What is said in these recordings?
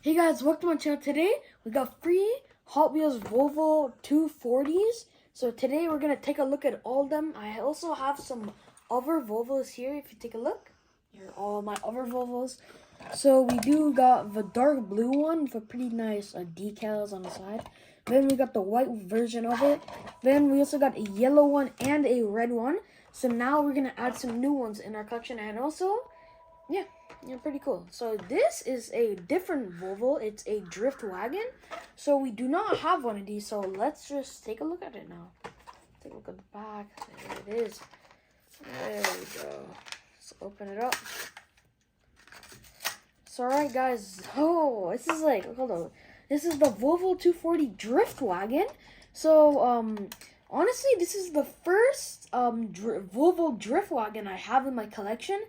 Hey guys, welcome to my channel. Today we got free Hot Wheels Volvo 240s. So today we're gonna take a look at all of them. I also have some other Volvos here. If you take a look, here are all my other Volvos. So we do got the dark blue one with a pretty nice decals on the side. Then we got the white version of it. Then we also got a yellow one and a red one. So now we're gonna add some new ones in our collection, and also yeah, pretty cool. So this is a different Volvo. It's a drift wagon. So we do not have one of these. So let's just take a look at it now. Take a look at the back. There it is. There we go. Let's open it up. So alright guys. Oh, this is like, hold on. This is the Volvo 240 drift wagon. So honestly, this is the first Volvo drift wagon I have in my collection.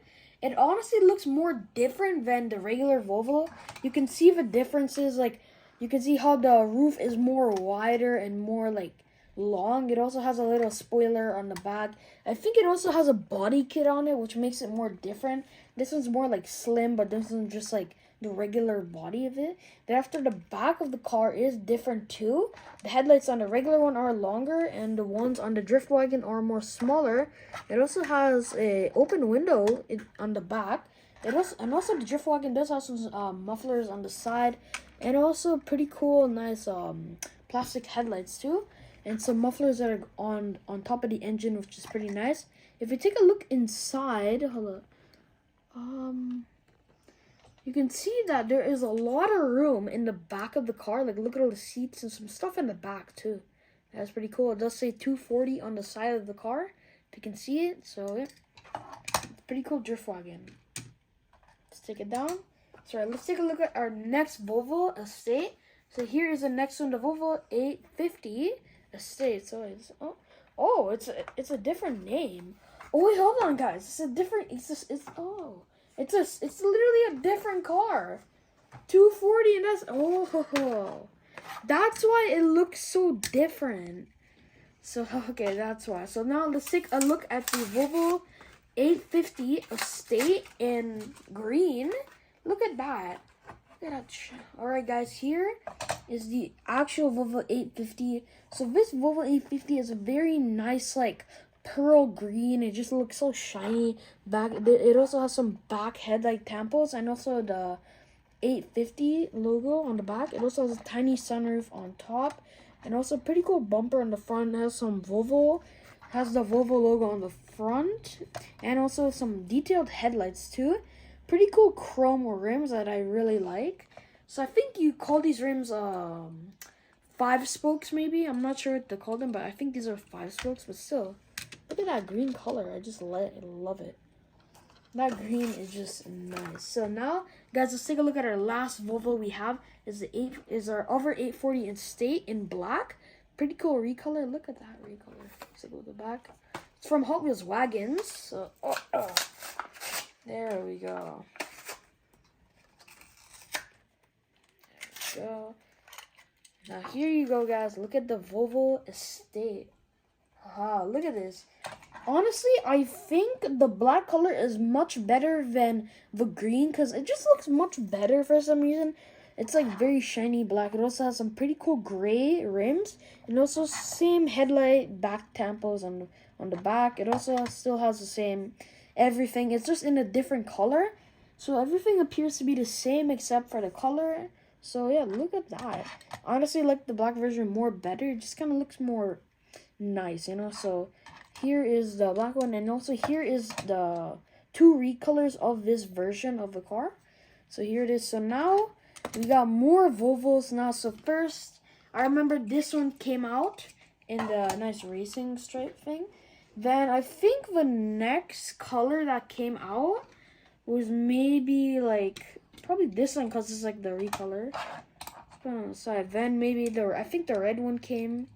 It honestly looks more different than the regular Volvo. You can see the differences, like you can see how the roof is more wider and more like long. It also has a little spoiler on the back. I think it also has a body kit on it, which makes it more different. This one's more like slim, but this one's just like the regular body of it. Then after, the back of the car is different too. The headlights on the regular one are longer, and the ones on the drift wagon are more smaller. It also has a open window on the back. Also the drift wagon does have some mufflers on the side, and also pretty cool, nice plastic headlights too, and some mufflers that are on top of the engine, which is pretty nice. If you take a look inside, hold on. You can see that there is a lot of room in the back of the car. Like, look at all the seats and some stuff in the back, too. That's pretty cool. It does say 240 on the side of the car, if you can see it. So, yeah. It's pretty cool drift wagon. Let's take it down. So, let's take a look at our next Volvo Estate. So, here is the next one, the Volvo 850 Estate. So, it's a different name. Oh, wait, hold on, guys. It's a different, it's literally a different car. 240, and that's why it looks so different. So, okay, that's why. So now let's take a look at the Volvo 850 Estate in green. Look at that. Look at that. Alright guys, here is the actual Volvo 850. So this Volvo 850 is a very nice, like, pearl green. It just looks so shiny. It also has some back headlight tampons, and also the 850 logo on the back. It also has a tiny sunroof on top, and also pretty cool bumper on the front. It has some Volvo, has the Volvo logo on the front, and also some detailed headlights too. Pretty cool chrome rims that I really like. So I think you call these rims 5 spokes maybe. I'm not sure what to call them, but I think these are 5 spokes, but still. Look at that green color. I just love it. That green is just nice. So now, guys, let's take a look at our last Volvo we have. Is our other 840 Estate in black. Pretty cool recolor. Look at that recolor. Let's take a look at the back. It's from Hot Wheels Wagons. So, there we go. There we go. Now here you go, guys. Look at the Volvo Estate. Look at this. Honestly, I think the black color is much better than the green, because it just looks much better for some reason. It's like very shiny black. It also has some pretty cool gray rims, and also same headlight back tampons on the back. It also still has the same everything. It's just in a different color. So everything appears to be the same except for the color. So yeah, look at that. Honestly, I like the black version more better. It just kind of looks more nice, you know. So here is the black one, and also here is the 2 recolors of this version of the car. So here it is. So now we got more Volvos now. So first, I remember this one came out in the nice racing stripe thing. Then I think the next color that came out was maybe like probably this one, because it's like the recolor. Put it on the side. Then maybe I think the red one came.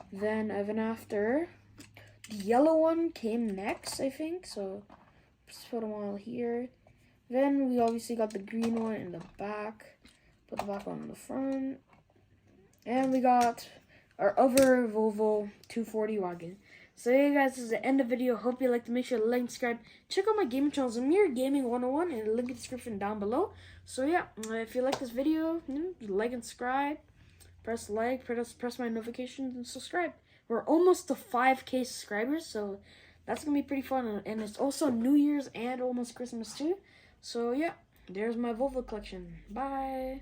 Then after, the yellow one came next, I think. So just put them all here. Then we obviously got the green one in the back. Put the black one in the front. And we got our other Volvo 240 wagon. So yeah, guys, this is the end of the video. Hope you liked it. Make sure to like and subscribe. Check out my gaming channel, Zamir Gaming 101, and the link in the description down below. So yeah, if you like this video, like and subscribe. Press like, press my notifications, and subscribe. We're almost to 5K subscribers, so that's gonna be pretty fun. And it's also New Year's and almost Christmas too. So yeah, there's my Volvo collection. Bye.